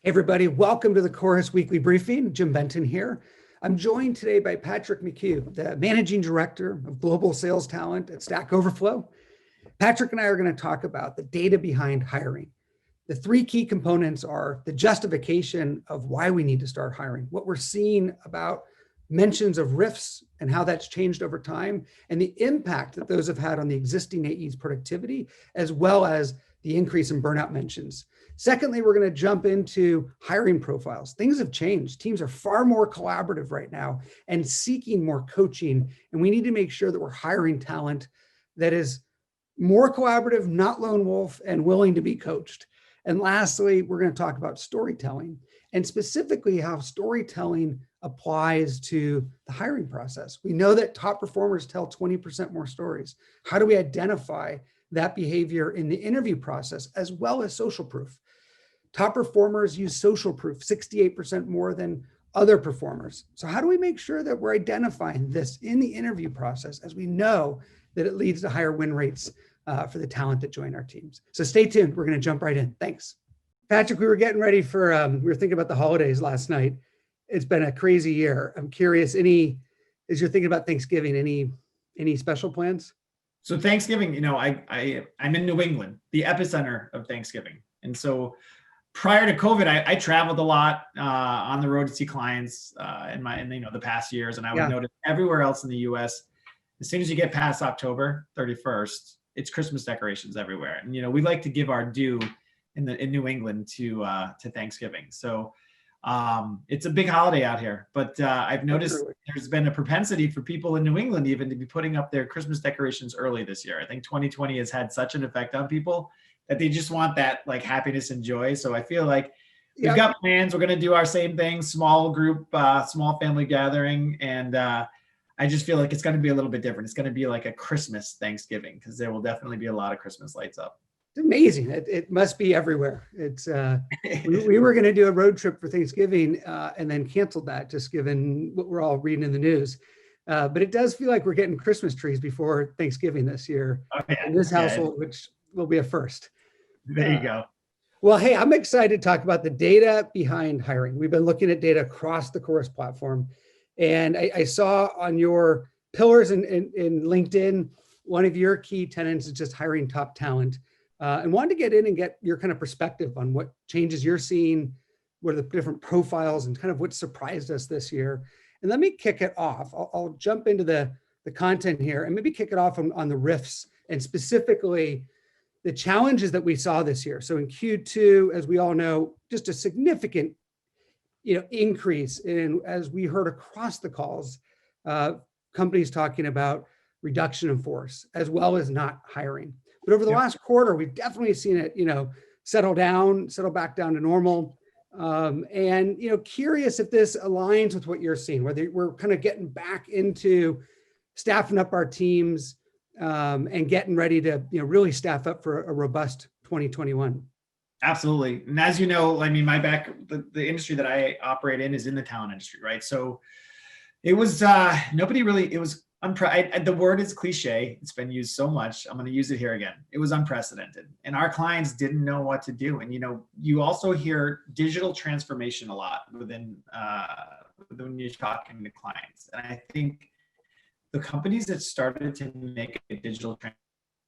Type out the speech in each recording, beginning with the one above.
Hey everybody, welcome to the Chorus Weekly Briefing. Jim Benton here. I'm joined today by Patrick McCue, the Managing Director of Global Sales Talent at Stack OverFlow. Patrick and I are going to talk about the data behind hiring. The three key components are the justification of why we need to start hiring, what we're seeing about mentions of RIFs and how that's changed over time, and the impact that those have had on the existing AE's productivity, as well as the increase in burnout mentions. Secondly, we're going to jump into hiring profiles. Things have changed. Teams are far more collaborative right now and seeking more coaching. And we need to make sure that we're hiring talent that is more collaborative, not lone wolf, and willing to be coached. And lastly, we're going to talk about storytelling and specifically how storytelling applies to the hiring process. We know that top performers tell 20% more stories. How do we identify that behavior in the interview process as well as social proof? Top performers use social proof 68% more than other performers. So how do we make sure that we're identifying this in the interview process, as we know that it leads to higher win rates for the talent that join our teams? So stay tuned. We're going to jump right in. Thanks. Patrick, we were getting ready for, we were thinking about the holidays last night. It's been a crazy year. I'm curious, as you're thinking about Thanksgiving, any special plans? So Thanksgiving, I'm in New England, the epicenter of Thanksgiving. And so prior to COVID, I traveled a lot on the road to see clients in the past years. And I would notice everywhere else in the US, as soon as you get past October 31st, it's Christmas decorations everywhere. And, we like to give our due in New England to Thanksgiving. So it's a big holiday out here, but I've noticed there's been a propensity for people in New England even to be putting up their Christmas decorations early this year. I think 2020 has had such an effect on people that they just want that like happiness and joy. So I feel like we've got plans. We're going to do our same thing, small group, small family gathering. And I just feel like it's going to be a little bit different. It's going to be like a Christmas Thanksgiving because there will definitely be a lot of Christmas lights up. It's amazing. It must be everywhere. It's we were going to do a road trip for Thanksgiving and then canceled that, just given what we're all reading in the news. But it does feel like we're getting Christmas trees before Thanksgiving this year in this household, which will be a first. There you go. Well, hey, I'm excited to talk about the data behind hiring. We've been looking at data across the Chorus platform, and I saw on your pillars in LinkedIn, one of your key tenets is just hiring top talent. And wanted to get in and get your kind of perspective on what changes you're seeing, what are the different profiles, and kind of what surprised us this year. And let me kick it off. I'll jump into the content here and maybe kick it off on the RIFs and specifically the challenges that we saw this year. So in Q2, as we all know, just a significant increase in, as we heard across the calls, companies talking about reduction in force as well as not hiring. But over the last quarter, we've definitely seen it, settle back down to normal. And, curious if this aligns with what you're seeing, whether we're kind of getting back into staffing up our teams and getting ready to, really staff up for a robust 2021. Absolutely. And as you know, the industry that I operate in is in the talent industry, right? So it was, the word is cliche. It's been used so much. I'm going to use it here again. It was unprecedented. And our clients didn't know what to do. And, you also hear digital transformation a lot when you're talking to clients. And I think the companies that started to make a digital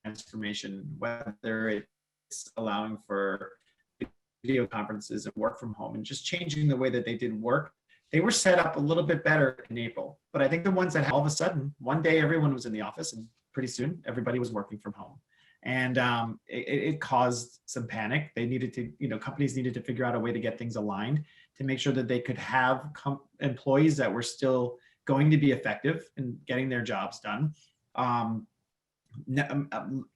transformation, whether it's allowing for video conferences and work from home and just changing the way that they did work, they were set up a little bit better in April. But I think the ones that all of a sudden, one day everyone was in the office and pretty soon everybody was working from home. And it caused some panic. They needed to, companies needed to figure out a way to get things aligned to make sure that they could have employees that were still going to be effective in getting their jobs done.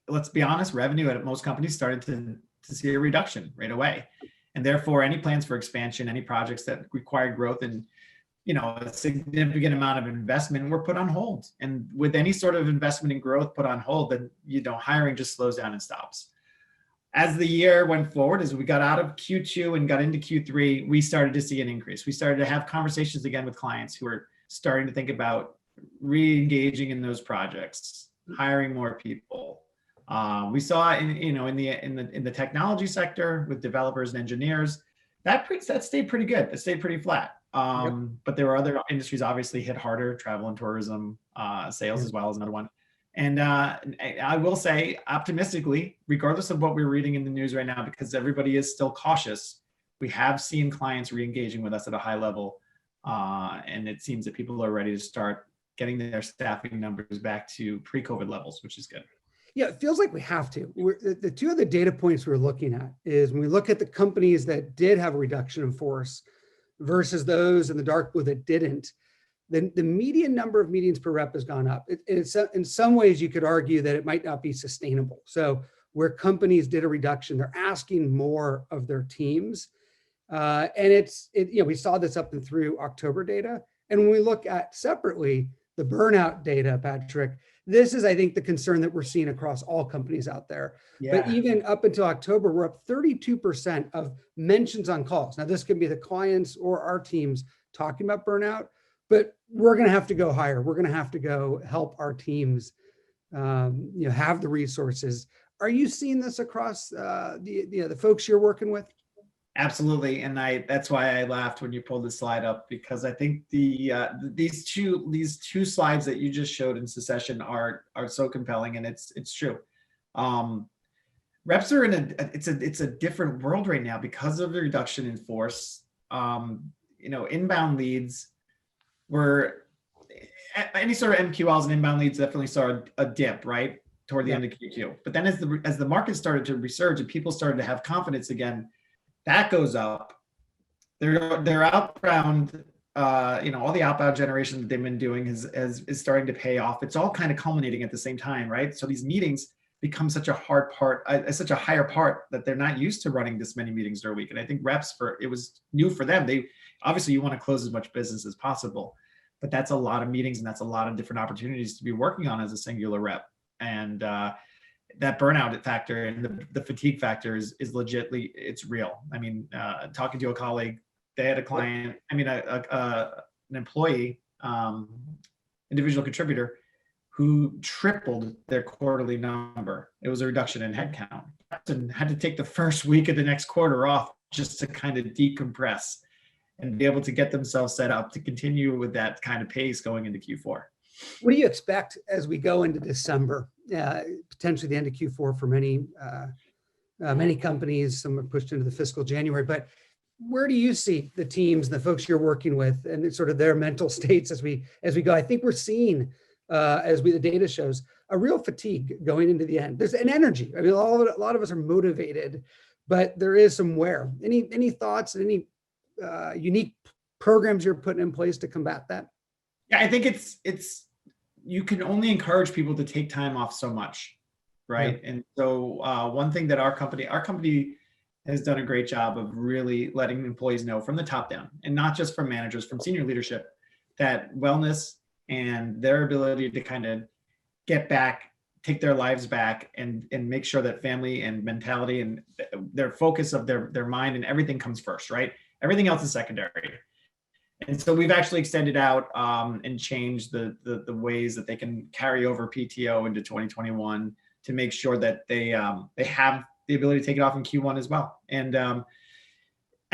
Let's be honest, revenue at most companies started to see a reduction right away. And therefore, any plans for expansion, any projects that required growth and a significant amount of investment were put on hold. And with any sort of investment and growth put on hold, then hiring just slows down and stops. As the year went forward, as we got out of Q2 and got into Q3, we started to see an increase. We started to have conversations again with clients who were starting to think about re-engaging in those projects, hiring more people. We saw in the technology sector with developers and engineers, That stayed pretty good. It stayed pretty flat. Yep. But there were other industries obviously hit harder, travel and tourism, sales Yeah. as well as another one. And I will say optimistically, regardless of what we're reading in the news right now, because everybody is still cautious, we have seen clients re-engaging with us at a high level. And it seems that people are ready to start getting their staffing numbers back to pre-COVID levels, which is good. Yeah, it feels like we have to. The two other data points we're looking at is when we look at the companies that did have a reduction in force versus those in the dark blue that didn't, the median number of meetings per rep has gone up. It's in some ways you could argue that it might not be sustainable. So where companies did a reduction, they're asking more of their teams. And we saw this up and through October data. And when we look at separately the burnout data, Patrick, this is, I think, the concern that we're seeing across all companies out there. Yeah. But even up until October, we're up 32% of mentions on calls. Now, this can be the clients or our teams talking about burnout, but we're going to have to go higher. We're going to have to go help our teams, have the resources. Are you seeing this across the folks you're working with? Absolutely, and that's why I laughed when you pulled the slide up, because I think these two slides that you just showed in succession are so compelling, and it's true. Reps are in it's a different world right now because of the reduction in force. Inbound leads were any sort of MQLs and inbound leads definitely saw a dip right toward the end of Q2. But then as the market started to resurge and people started to have confidence again, that goes up. They're outbound, all the outbound generation that they've been doing is starting to pay off. It's all kind of culminating at the same time, right? So these meetings become such a hard part, such a higher part that they're not used to running this many meetings during a week. And I think reps it was new for them. They obviously you want to close as much business as possible, but that's a lot of meetings and that's a lot of different opportunities to be working on as a singular rep. And that burnout factor and the fatigue factor is legitly, it's real. I mean, talking to a colleague, they had a client, an employee, individual contributor who tripled their quarterly number. It was a reduction in headcount and had to take the first week of the next quarter off just to kind of decompress and be able to get themselves set up to continue with that kind of pace going into Q4. What do you expect as we go into December, potentially the end of Q4 for many companies? Some are pushed into the fiscal January, but where do you see the teams, the folks you're working with, and sort of their mental states as we go? I think we're seeing, the data shows, a real fatigue going into the end. There's an energy. I mean, a lot of us are motivated, but there is some wear. Any thoughts and any unique programs you're putting in place to combat that? Yeah, I think it's you can only encourage people to take time off so much, right? Yeah. And so one thing that our company has done a great job of really letting employees know from the top down, and not just from managers, from senior leadership, that wellness and their ability to kind of get back, take their lives back, and make sure that family and mentality and their focus of their mind and everything comes first, right? Everything else is secondary. And so we've actually extended out and changed the ways that they can carry over PTO into 2021 to make sure that they have the ability to take it off in Q1 as well. And I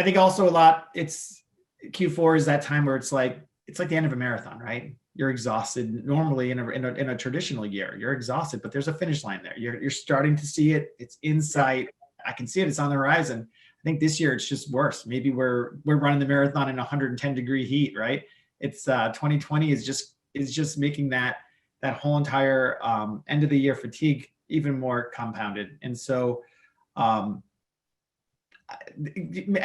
think also a lot, it's Q4 is that time where it's like the end of a marathon, right? You're exhausted. Normally in a traditional year, you're exhausted, but there's a finish line there. You're starting to see it. It's in sight. I can see it. It's on the horizon. I think this year it's just worse. Maybe we're running the marathon in 110-degree heat, right? It's 2020 is just making that whole entire end of the year fatigue even more compounded. And so I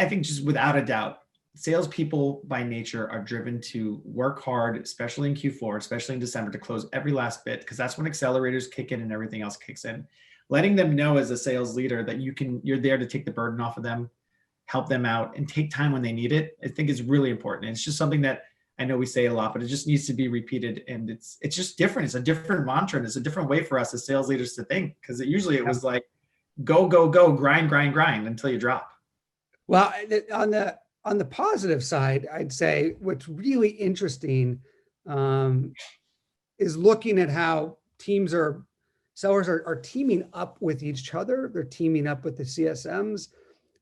think just without a doubt, salespeople by nature are driven to work hard, especially in Q4, especially in December, to close every last bit, because that's when accelerators kick in and everything else kicks in. Letting them know as a sales leader that you're there to take the burden off of them, help them out, and take time when they need it, I think is really important. And it's just something that I know we say a lot, but it just needs to be repeated. And it's just different. It's a different mantra, and it's a different way for us as sales leaders to think, because it was like, go, grind until you drop. Well, on the positive side, I'd say what's really interesting is looking at how sellers are teaming up with each other. They're teaming up with the CSMs.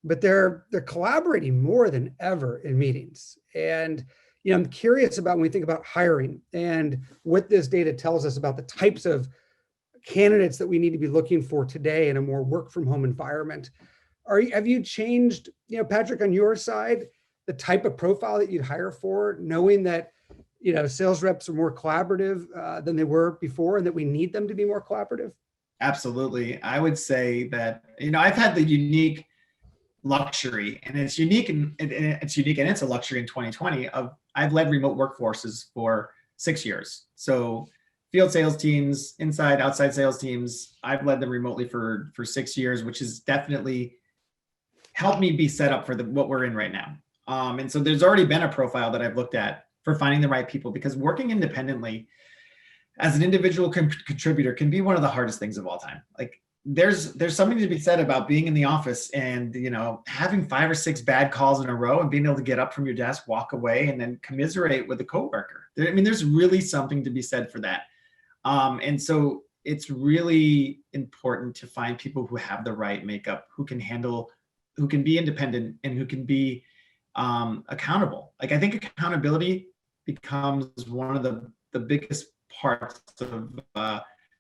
but they're collaborating more than ever in meetings. And I'm curious about when we think about hiring and what this data tells us about the types of candidates that we need to be looking for today in a more work from home environment. Have you changed, Patrick, on your side, the type of profile that you'd hire for, knowing that, sales reps are more collaborative than they were before, and that we need them to be more collaborative? Absolutely. I would say that, I've had the unique luxury, and it's unique and it's a luxury in 2020 of I've led remote workforces for 6 years. So field sales teams, inside, outside sales teams, I've led them remotely for 6 years, which has definitely helped me be set up for what we're in right now. And so there's already been a profile that I've looked at for finding the right people, because working independently as an individual contributor can be one of the hardest things of all time. Like there's something to be said about being in the office and, having 5 or 6 bad calls in a row and being able to get up from your desk, walk away, and then commiserate with a coworker. There's really something to be said for that. And so it's really important to find people who have the right makeup, who can be independent, and who can be accountable. Like I think accountability becomes one of the biggest parts of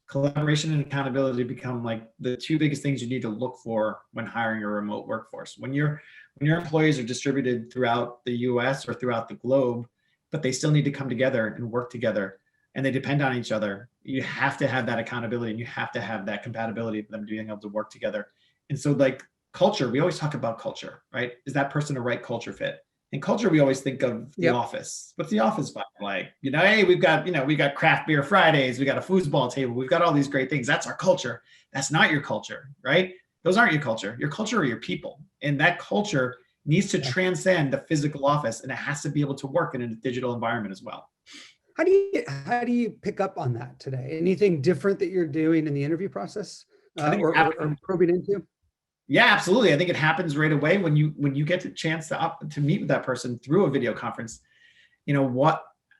collaboration, and accountability become like the 2 biggest things you need to look for when hiring a remote workforce. When your employees are distributed throughout the US or throughout the globe, but they still need to come together and work together, and they depend on each other, you have to have that accountability, and you have to have that compatibility for them being able to work together. And so like culture, we always talk about culture, right? Is that person a right culture fit? And culture, we always think of the office. What's the office vibe like? Hey, we've got craft beer Fridays, we got a foosball table, we've got all these great things. That's our culture. That's not your culture, right? Those aren't your culture. Your culture are your people. And that culture needs to transcend the physical office, and it has to be able to work in a digital environment as well. How do you pick up on that today? Anything different that you're doing in the interview process or probing into? Yeah, absolutely. I think it happens right away when you get the chance to meet with that person through a video conference.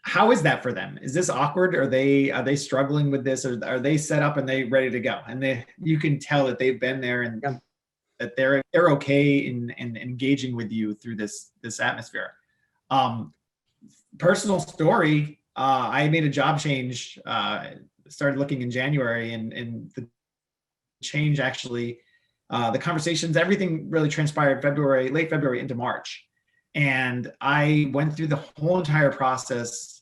How is that for them? Is this awkward? Are they struggling with this, or are they set up and they ready to go? And you can tell that they've been there, and that they're okay in engaging with you through this atmosphere. Personal story. I made a job change. Started looking in January, and the change actually. The conversations, everything really transpired late February into March. And I went through the whole entire process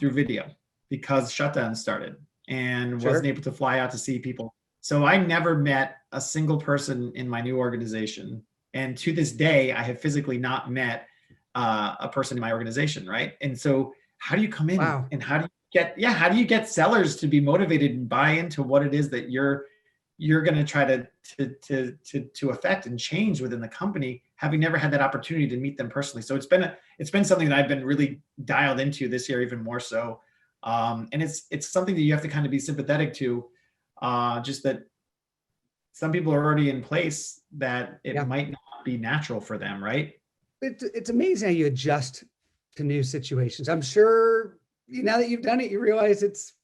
through video, because shutdown started and wasn't able to fly out to see people. So I never met a single person in my new organization. And to this day, I have physically not met a person in my organization, right? And so how do you come in and how do you get sellers to be motivated and buy into what it is that you're going to try to affect and change within the company, having never had that opportunity to meet them personally? So it's been something that I've been really dialed into this year, even more so. And it's something that you have to kind of be sympathetic to, just that some people are already in place that it might not be natural for them, right? It's amazing how you adjust to new situations. I'm sure now that you've done it, you realize it's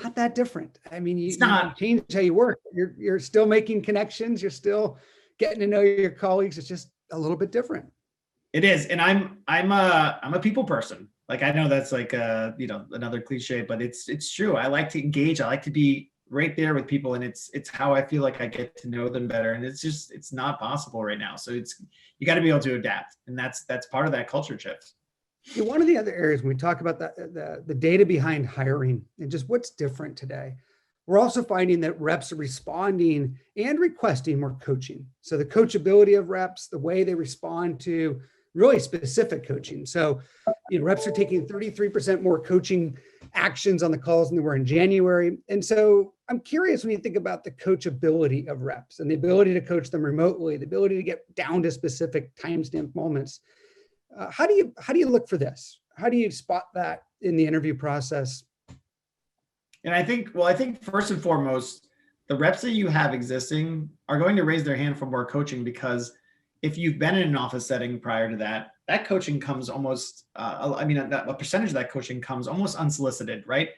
not that different. I mean, you change how you work. You're still making connections. You're still getting to know your colleagues. It's just a little bit different. It is, and I'm a people person. Like I know that's like another cliche, but it's true. I like to engage. I like to be right there with people, and it's how I feel like I get to know them better. And it's not possible right now. So you got to be able to adapt, and that's part of that culture shift. One of the other areas when we talk about the data behind hiring and just what's different today, we're also finding that reps are responding and requesting more coaching. So the coachability of reps, the way they respond to really specific coaching. So, reps are taking 33% more coaching actions on the calls than they were in January. And so I'm curious, when you think about the coachability of reps and the ability to coach them remotely, the ability to get down to specific timestamp moments, how do you look for this? How do you spot that in the interview process? And I think first and foremost, the reps that you have existing are going to raise their hand for more coaching, because if you've been in an office setting prior to that, that coaching comes almost, a percentage of that coaching comes almost unsolicited, right?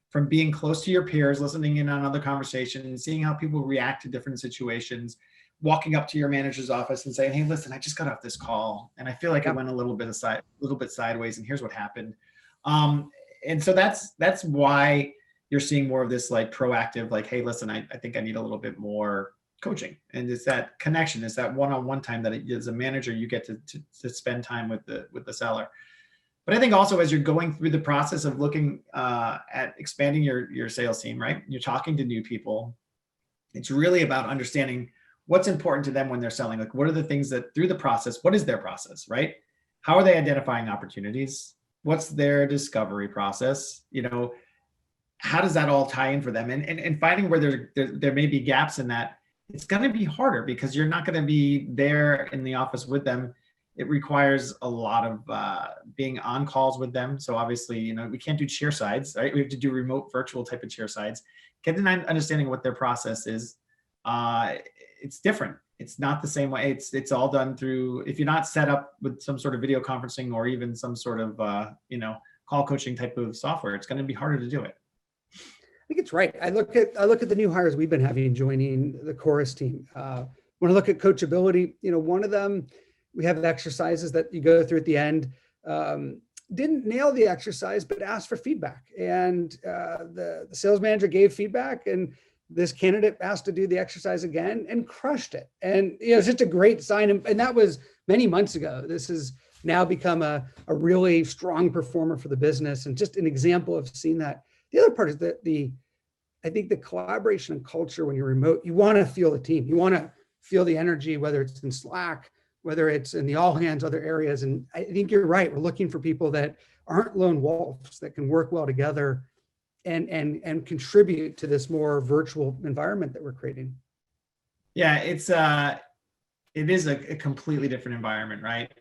From being close to your peers, listening in on other conversations, seeing how people react to different situations, walking up to your manager's office and saying, hey, listen, I just got off this call and I feel like Yeah. it went a little bit sideways, and here's what happened. And so that's why you're seeing more of this like proactive, like, hey, listen, I think I need a little bit more coaching. And it's that connection, it's that one-on-one time that as a manager, you get to spend time with the seller. But I think also as you're going through the process of looking at expanding your sales team, right? You're talking to new people. It's really about understanding what's important to them when they're selling. Like, what are the things that through the process, what is their process, right? How are they identifying opportunities? What's their discovery process? How does that all tie in for them? And finding where there may be gaps in that, it's going to be harder because you're not going to be there in the office with them. It requires a lot of being on calls with them. So obviously, we can't do chair sides, right? We have to do remote virtual type of chair sides. Getting understanding what their process is, it's different. It's not the same way. It's all done through, if you're not set up with some sort of video conferencing or even some sort of, call coaching type of software, it's going to be harder to do it. I think it's right. I look at the new hires we've been having joining the Chorus team. When I look at coachability, one of them, we have exercises that you go through at the end. Didn't nail the exercise, but asked for feedback. And the sales manager gave feedback, and this candidate asked to do the exercise again and crushed it. And it's just a great sign. And that was many months ago. This has now become a really strong performer for the business, and just an example of seeing that. The other part is that I think the collaboration and culture when you're remote, you want to feel the team. You want to feel the energy, whether it's in Slack, whether it's in the all hands, other areas. And I think you're right. We're looking for people that aren't lone wolves, that can work well together and contribute to this more virtual environment that we're creating. Yeah, it is a completely different environment, right?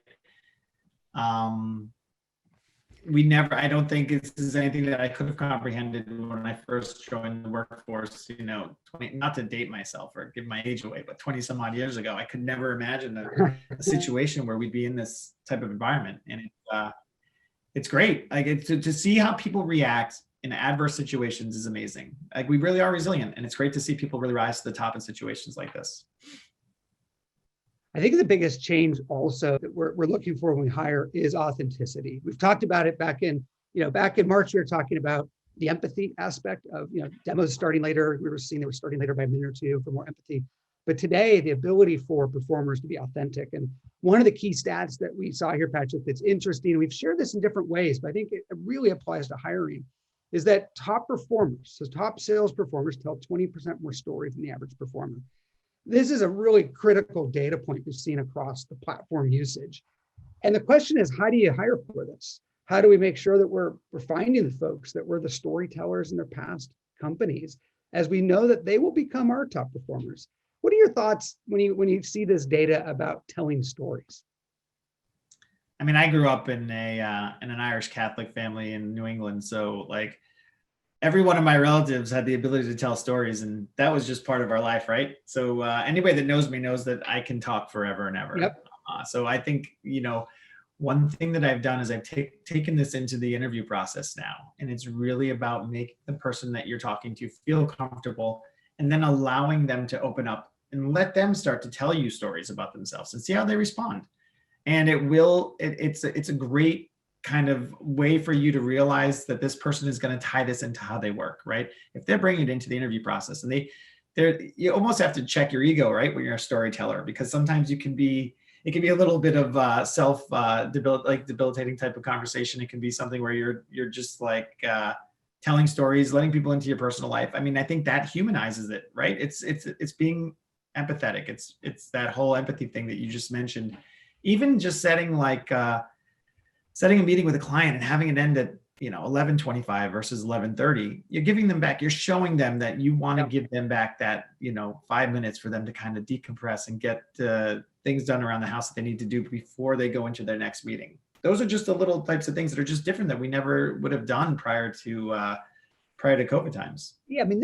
I don't think this is anything that I could have comprehended when I first joined the workforce, not to date myself or give my age away, but 20 some odd years ago, I could never imagine a situation where we'd be in this type of environment. And it's great. Like to see how people react in adverse situations is amazing. Like, we really are resilient, and it's great to see people really rise to the top in situations like this. I think the biggest change also that we're looking for when we hire is authenticity. We've talked about it back in March. We were talking about the empathy aspect of, demos starting later. We were seeing they were starting later by a minute or two for more empathy. But today, the ability for performers to be authentic. And one of the key stats that we saw here, Patrick, that's interesting, and we've shared this in different ways, but I think it really applies to hiring, is that top performers, so top sales performers, tell 20% more stories than the average performer. This is a really critical data point we've seen across the platform usage. And the question is, how do you hire for this? How do we make sure that we're finding the folks that were the storytellers in their past companies, as we know that they will become our top performers? What are your thoughts when you see this data about telling stories? I mean, I grew up in an Irish Catholic family in New England, so like every one of my relatives had the ability to tell stories, and that was just part of our life, right? So anybody that knows me knows that I can talk forever and ever. Yep. So I think, one thing that I've done is I've taken this into the interview process now, and it's really about making the person that you're talking to feel comfortable, and then allowing them to open up and let them start to tell you stories about themselves and see how they respond. And it's a great kind of way for you to realize that this person is going to tie this into how they work, right? If they're bringing it into the interview process, and you almost have to check your ego, right? When you're a storyteller, because sometimes it can be a little bit of debilitating type of conversation. It can be something where you're just like telling stories, letting people into your personal life. I mean, I think that humanizes it, right? It's being empathetic. It's that whole empathy thing that you just mentioned. Even just setting a meeting with a client and having it end at 11:25 versus 11:30, you're giving them back. You're showing them that you want to give them back that 5 minutes for them to kind of decompress and get things done around the house that they need to do before they go into their next meeting. Those are just the little types of things that are just different that we never would have done prior to COVID times. Yeah, I mean,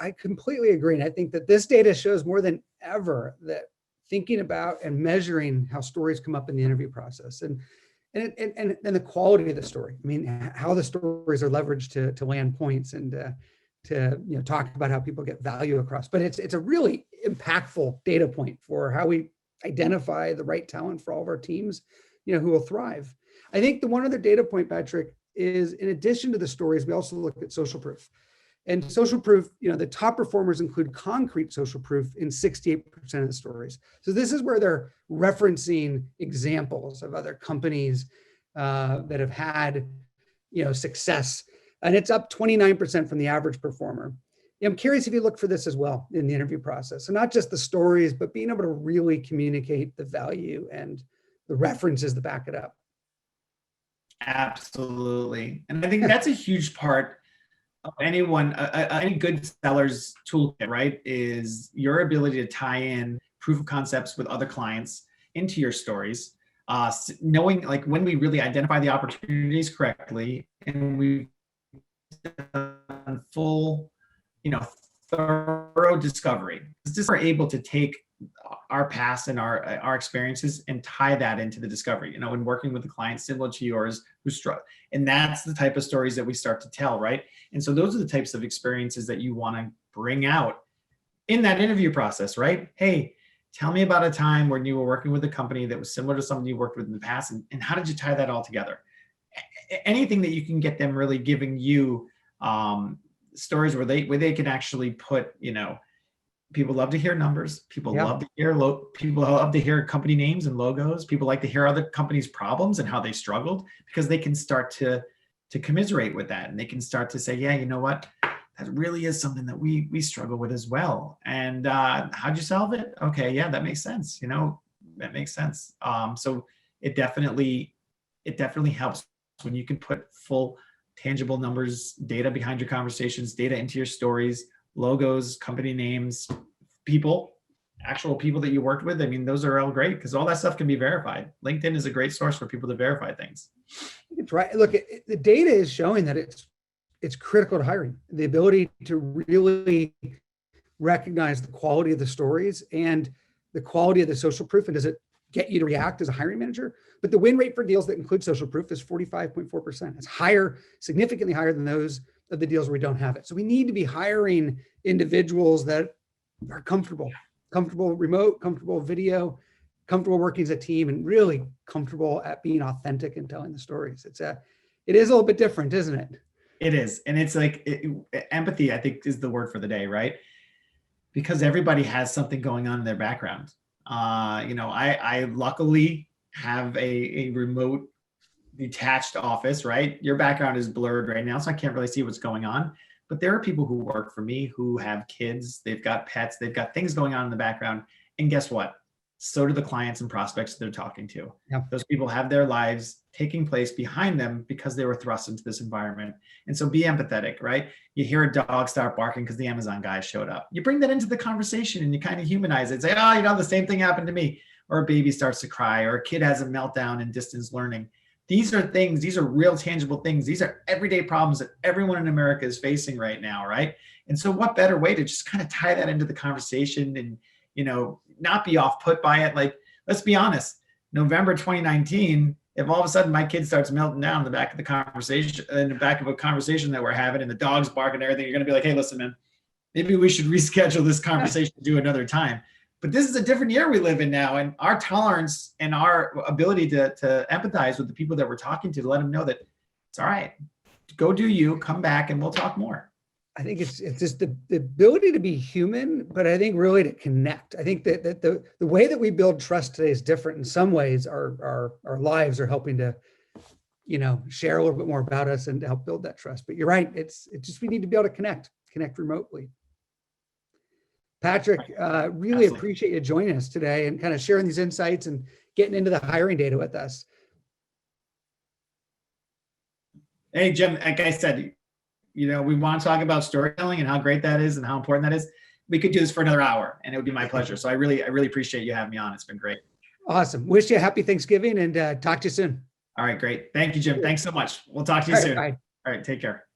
I completely agree, and I think that this data shows more than ever that thinking about and measuring how stories come up in the interview process and the quality of the story. I mean, how the stories are leveraged to land points and to talk about how people get value across. But it's a really impactful data point for how we identify the right talent for all of our teams, who will thrive. I think the one other data point, Patrick, is in addition to the stories, we also look at social proof. And social proof, the top performers include concrete social proof in 68% of the stories. So this is where they're referencing examples of other companies that have had, success. And it's up 29% from the average performer. I'm curious if you look for this as well in the interview process. So not just the stories, but being able to really communicate the value and the references to back it up. Absolutely. And I think that's a huge part of any good seller's toolkit, right? Is your ability to tie in proof of concepts with other clients into your stories, knowing like when we really identify the opportunities correctly and we've done full, thorough discovery. Just we're able to take our past and our experiences and tie that into the discovery, when working with a client similar to yours who struggle. And that's the type of stories that we start to tell, right? And so those are the types of experiences that you want to bring out in that interview process, right? Hey, tell me about a time when you were working with a company that was similar to something you worked with in the past, and how did you tie that all together? Anything that you can get them really giving you stories where they can actually put, people love to hear numbers. People love to hear company names and logos. People like to hear other companies' problems and how they struggled, because they can start to commiserate with that, and they can start to say, yeah, you know what, that really is something that we struggle with as well. And how'd you solve it? Okay, yeah, that makes sense. That makes sense. So it definitely helps when you can put full tangible numbers, data behind your conversations, data into your stories, logos, company names, actual people that you worked with. I mean, those are all great because all that stuff can be verified. LinkedIn is a great source for people to verify things. It's right. Look, the data is showing that it's critical to hiring. The ability to really recognize the quality of the stories and the quality of the social proof, and does it get you to react as a hiring manager? But the win rate for deals that include social proof is 45.4%. It's higher, significantly higher than those of the deals where we don't have it. So we need to be hiring individuals that are comfortable remote, comfortable video, comfortable working as a team, and really comfortable at being authentic and telling the stories. It is a little bit different, isn't it? It is. And it's like empathy, I think, is the word for the day, right? Because everybody has something going on in their background. I luckily have a remote detached office, right? Your background is blurred right now, so I can't really see what's going on. But there are people who work for me who have kids, they've got pets, they've got things going on in the background. And guess what? So do the clients and prospects they're talking to. Yeah. Those people have their lives taking place behind them because they were thrust into this environment. And so be empathetic, right? You hear a dog start barking because the Amazon guy showed up. You bring that into the conversation and you kind of humanize it. Say, oh, the same thing happened to me. Or a baby starts to cry, or a kid has a meltdown in distance learning. These are things, these are real tangible things. These are everyday problems that everyone in America is facing right now, right? And so what better way to just kind of tie that into the conversation and, not be off put by it. Like, let's be honest, November 2019, if all of a sudden my kid starts melting down in the back of a conversation that we're having and the dog's barking and everything, you're going to be like, hey, listen, man, maybe we should reschedule this conversation to do another time. But this is a different year we live in now, and our tolerance and our ability to empathize with the people that we're talking to let them know that it's all right. Go do you, come back, and we'll talk more. I think it's just the ability to be human, but I think really to connect. I think that the way that we build trust today is different. In some ways, our lives are helping to, share a little bit more about us and to help build that trust. But you're right. It's just we need to be able to connect remotely. Patrick, really Absolutely. appreciate you joining us today and kind of sharing these insights and getting into the hiring data with us. Hey, Jim, like I said, we want to talk about storytelling and how great that is and how important that is. We could do this for another hour and it would be my pleasure. So I really appreciate you having me on. It's been great. Awesome. Wish you a happy Thanksgiving and talk to you soon. All right, great. Thank you, Jim. Thanks so much. We'll talk to you soon. Bye. All right, take care.